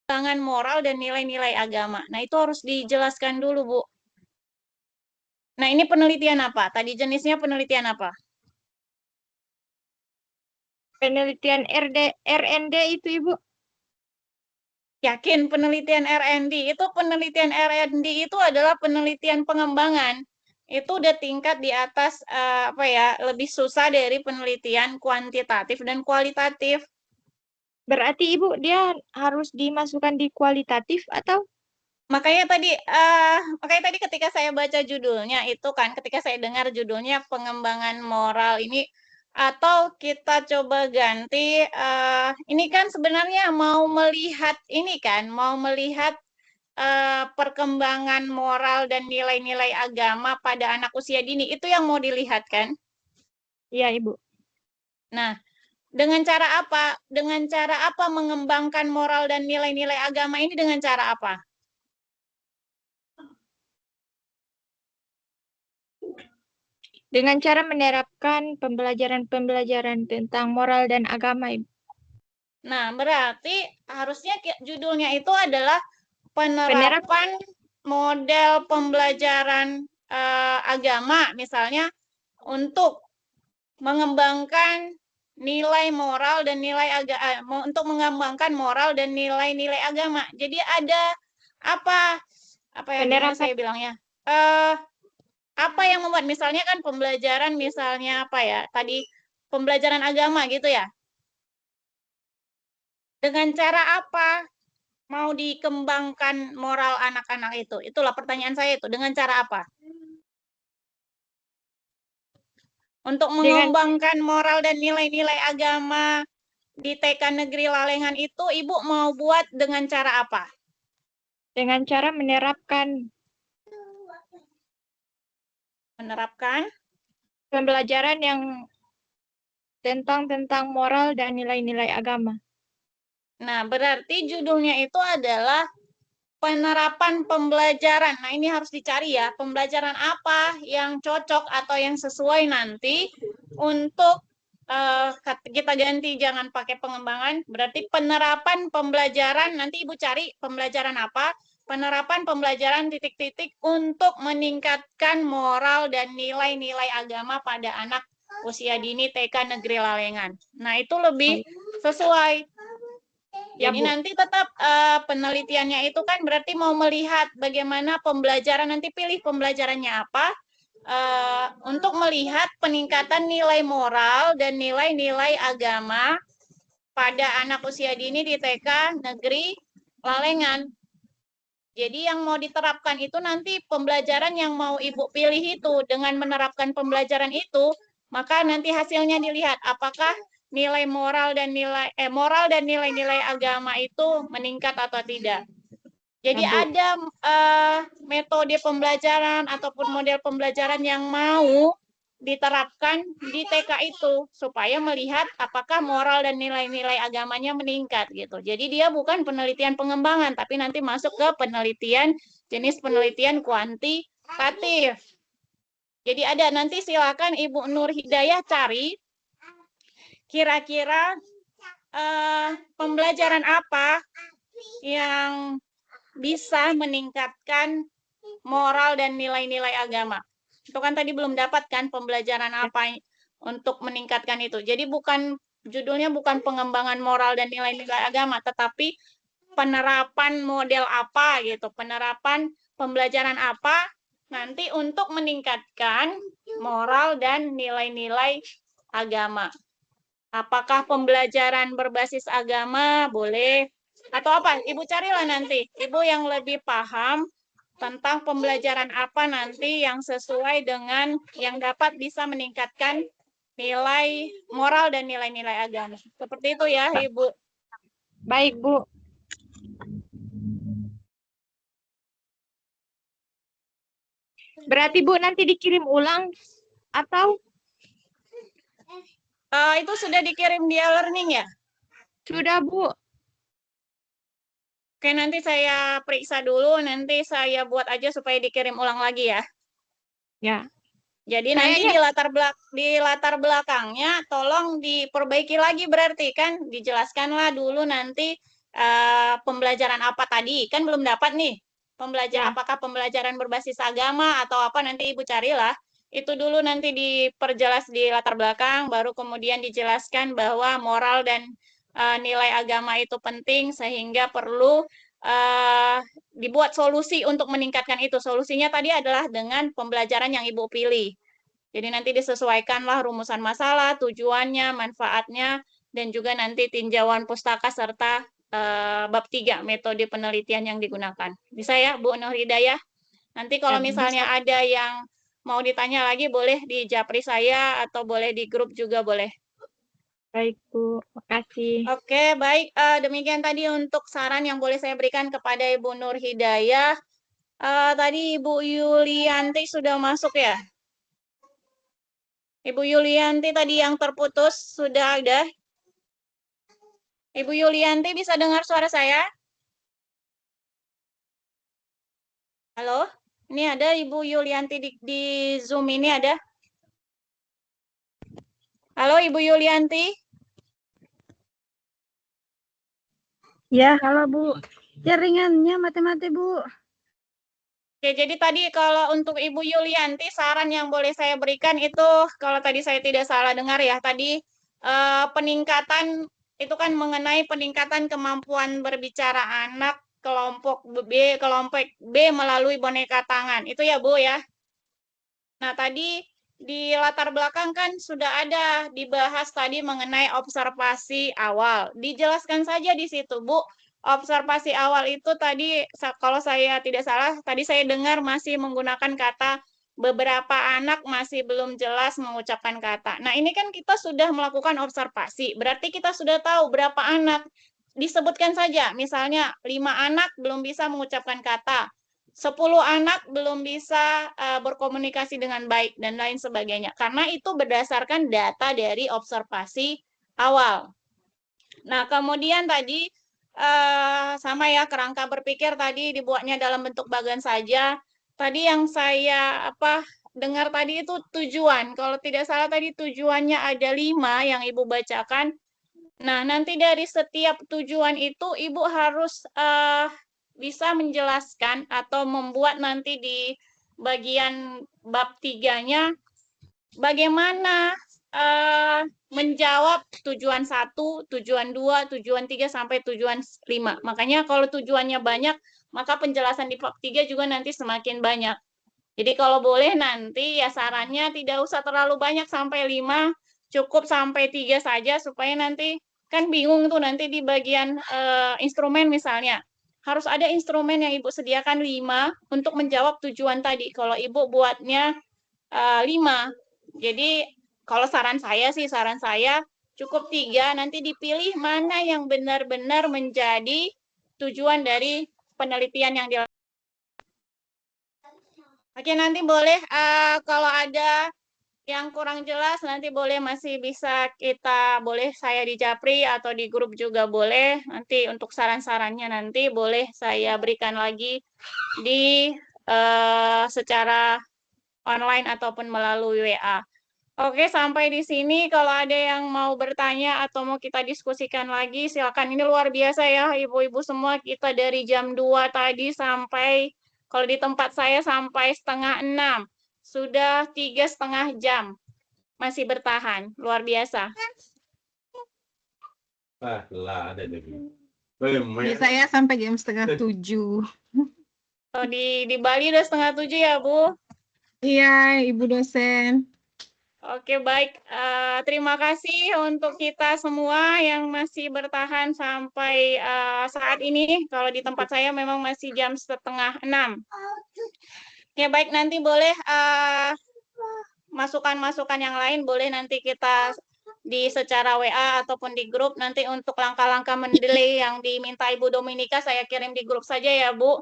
pengembangan moral dan nilai-nilai agama. Nah, itu harus dijelaskan dulu, Bu. Nah, ini penelitian apa? Tadi jenisnya penelitian apa? Penelitian RND itu, Ibu. Yakin penelitian R&D? Itu penelitian R&D itu adalah penelitian pengembangan. Itu udah tingkat di atas apa ya, lebih susah dari penelitian kuantitatif dan kualitatif. Berarti Ibu dia harus dimasukkan di kualitatif atau? Makanya tadi ketika saya baca judulnya itu kan, ketika saya dengar judulnya pengembangan moral ini, atau kita coba ganti, ini kan sebenarnya mau melihat ini kan, mau melihat perkembangan moral dan nilai-nilai agama pada anak usia dini, itu yang mau dilihat kan? Iya, Ibu. Nah, dengan cara apa? Dengan cara apa mengembangkan moral dan nilai-nilai agama ini dengan cara apa? Dengan cara menerapkan pembelajaran-pembelajaran tentang moral dan agama, Ibu. Nah, berarti harusnya judulnya itu adalah Penerap penerapan model pembelajaran agama, misalnya untuk mengembangkan nilai moral dan untuk mengembangkan moral dan nilai-nilai agama. Jadi ada apa apa ya gimana penerapan saya bilangnya? Eh apa yang membuat misalnya kan pembelajaran misalnya apa ya? Tadi pembelajaran agama gitu ya. Dengan cara apa mau dikembangkan moral anak-anak itu? Itulah pertanyaan saya itu. Dengan cara apa? Untuk dengan mengembangkan moral dan nilai-nilai agama di TK Negeri Lalengan itu, Ibu mau buat dengan cara apa? dengan cara menerapkan Menerapkan. pembelajaran yang tentang moral dan nilai-nilai agama. Nah, berarti judulnya itu adalah penerapan pembelajaran. Nah, ini harus dicari ya, pembelajaran apa yang cocok atau yang sesuai nanti untuk kita ganti, jangan pakai pengembangan, berarti penerapan pembelajaran, nanti Ibu cari pembelajaran apa, penerapan pembelajaran titik-titik untuk meningkatkan moral dan nilai-nilai agama pada anak usia dini TK Negeri Lalengan. Nah, itu lebih Baik. sesuai. Ya, Jadi Bu. nanti tetap penelitiannya itu kan berarti mau melihat bagaimana pembelajaran, nanti pilih pembelajarannya apa, untuk melihat peningkatan nilai moral dan nilai-nilai agama pada anak usia dini di TK Negeri Lalengan. Jadi yang mau diterapkan itu nanti pembelajaran yang mau Ibu pilih itu, dengan menerapkan pembelajaran itu, maka nanti hasilnya dilihat apakah nilai moral dan nilai-nilai agama itu meningkat atau tidak. Ya, Jadi Bu. ada metode pembelajaran ataupun model pembelajaran yang mau diterapkan di TK itu supaya melihat apakah moral dan nilai-nilai agamanya meningkat gitu. Jadi dia bukan penelitian pengembangan tapi nanti masuk ke penelitian jenis penelitian kuantitatif. Jadi ada nanti silakan Ibu Nur Hidayah cari kira-kira pembelajaran apa yang bisa meningkatkan moral dan nilai-nilai agama. Itu kan tadi belum dapat kan pembelajaran apa untuk meningkatkan itu. Jadi judulnya bukan pengembangan moral dan nilai-nilai agama, tetapi penerapan model apa gitu, penerapan pembelajaran apa nanti untuk meningkatkan moral dan nilai-nilai agama. Apakah pembelajaran berbasis agama? Boleh. Atau apa? Ibu carilah nanti. Ibu yang lebih paham tentang pembelajaran apa nanti yang sesuai dengan yang dapat bisa meningkatkan nilai moral dan nilai-nilai agama. Seperti itu ya, Ibu. Baik, Bu. Berarti Bu nanti dikirim ulang atau Itu sudah dikirim di e-learning ya? sudah, Bu? Oke, nanti saya periksa dulu, nanti saya buat aja supaya dikirim ulang lagi ya. Ya. Jadi nanti Kayaknya di latar belakangnya tolong diperbaiki lagi berarti kan, dijelaskanlah dulu nanti pembelajaran apa tadi? Kan belum dapat nih. Ya. Apakah pembelajaran berbasis agama atau apa, nanti Ibu carilah. Itu dulu nanti diperjelas di latar belakang, baru kemudian dijelaskan bahwa moral dan nilai agama itu penting, sehingga perlu dibuat solusi untuk meningkatkan itu. Solusinya tadi adalah dengan pembelajaran yang Ibu pilih. Jadi nanti disesuaikanlah rumusan masalah, tujuannya, manfaatnya, dan juga nanti tinjauan pustaka serta bab 3 metode penelitian yang digunakan. Bisa ya, Bu Nur Hidayah? Nanti Ya, kalau misalnya bisa. ada yang mau ditanya lagi, boleh di japri saya atau boleh di grup juga boleh. Baik, Bu. Makasih. Oke, baik. Demikian tadi untuk saran yang boleh saya berikan kepada Ibu Nur Hidayah. Tadi Ibu Yulianti sudah masuk ya? Ibu Yulianti tadi yang terputus sudah ada? Ibu Yulianti bisa dengar suara saya? Halo? Ini ada Ibu Yulianti di Zoom ini ada? Halo Ibu Yulianti? Ya, halo Bu. Jaringannya mati-mati Bu. Oke, jadi tadi kalau untuk Ibu Yulianti, saran yang boleh saya berikan itu, kalau tadi saya tidak salah dengar ya, tadi peningkatan, itu kan mengenai peningkatan kemampuan berbicara anak kelompok B melalui boneka tangan. Itu ya Bu ya? Nah, tadi di latar belakang kan sudah ada dibahas tadi mengenai observasi awal. Dijelaskan saja di situ, Bu. Observasi awal itu tadi, kalau saya tidak salah, tadi saya dengar masih menggunakan kata beberapa anak masih belum jelas mengucapkan kata. Nah, ini kan kita sudah melakukan observasi. Berarti kita sudah tahu berapa anak. Disebutkan saja, misalnya 5 anak belum bisa mengucapkan kata. 10 anak belum bisa berkomunikasi dengan baik dan lain sebagainya. Karena itu berdasarkan data dari observasi awal. Nah, kemudian tadi sama ya, kerangka berpikir tadi dibuatnya dalam bentuk bagan saja. Tadi yang saya dengar tadi itu tujuan. Kalau tidak salah tadi tujuannya ada 5 yang Ibu bacakan. Nah, nanti dari setiap tujuan itu Ibu harus bisa menjelaskan atau membuat nanti di bagian bab 3-nya bagaimana menjawab tujuan 1, tujuan 2, tujuan 3 sampai tujuan 5. Makanya kalau tujuannya banyak, maka penjelasan di bab 3 juga nanti semakin banyak. Jadi kalau boleh nanti ya sarannya tidak usah terlalu banyak sampai 5, cukup sampai 3 saja supaya nanti kan bingung tuh nanti di bagian instrumen misalnya. Harus ada instrumen yang Ibu sediakan 5 untuk menjawab tujuan tadi. Kalau Ibu buatnya 5. Jadi kalau saran saya cukup 3, nanti dipilih mana yang benar-benar menjadi tujuan dari penelitian yang dilakukan. Oke, nanti boleh kalau ada yang kurang jelas nanti masih bisa boleh saya di Japri atau di grup juga boleh. Nanti untuk saran-sarannya nanti boleh saya berikan lagi di secara online ataupun melalui WA. Oke, sampai di sini. Kalau ada yang mau bertanya atau mau kita diskusikan lagi, silakan. Ini luar biasa ya, ibu-ibu semua. Kita dari jam 2 tadi sampai, kalau di tempat saya sampai 5:30. Sudah 3,5 jam. Masih bertahan. Luar biasa. Di saya sampai jam 6:30. Oh, di Bali udah 6:30 ya, Bu? Iya, Ibu dosen. Oke, baik. Terima kasih untuk kita semua yang masih bertahan sampai saat ini. Kalau di tempat saya memang masih jam 5:30. Ya, baik. Nanti boleh masukan-masukan yang lain, boleh nanti kita di secara WA ataupun di grup. Nanti untuk langkah-langkah mendelay yang diminta Ibu Dominika, saya kirim di grup saja ya, Bu.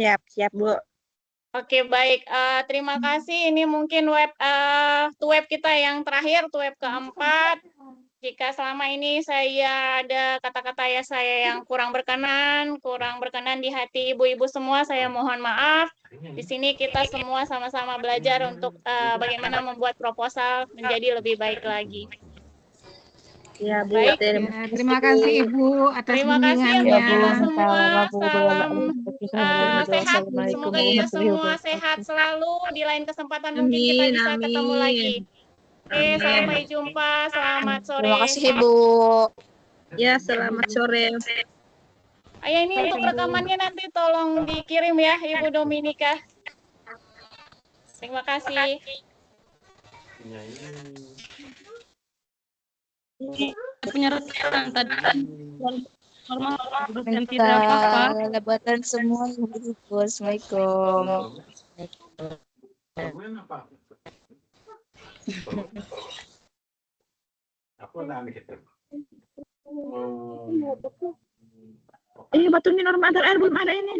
Siap, Bu. Oke, baik. Terima kasih. Ini mungkin web kita yang terakhir, web keempat. Jika selama ini saya ada kata-kata saya yang kurang berkenan di hati ibu-ibu semua, saya mohon maaf. Di sini kita semua sama-sama belajar untuk bagaimana membuat proposal menjadi lebih baik lagi. Ya, Bu. Baik. Ya, terima kasih Ibu atas Terima kasih untuk bimbingannya. Ibu semua. Salam sehat. Assalamualaikum Semoga Ibu semua sehat selalu. Di lain kesempatan mungkin kita Amin, bisa ketemu amin. lagi. Oke, sampai jumpa. Selamat sore. Terima kasih Ibu. Ya, selamat sore. Ayah, ini untuk rekamannya nanti tolong dikirim ya, Ibu Dominika. Terima kasih. Punya rekan tadi normal Lebatan semua Ibu. Assalamualaikum. Batu ini normal antar air belum ada ini.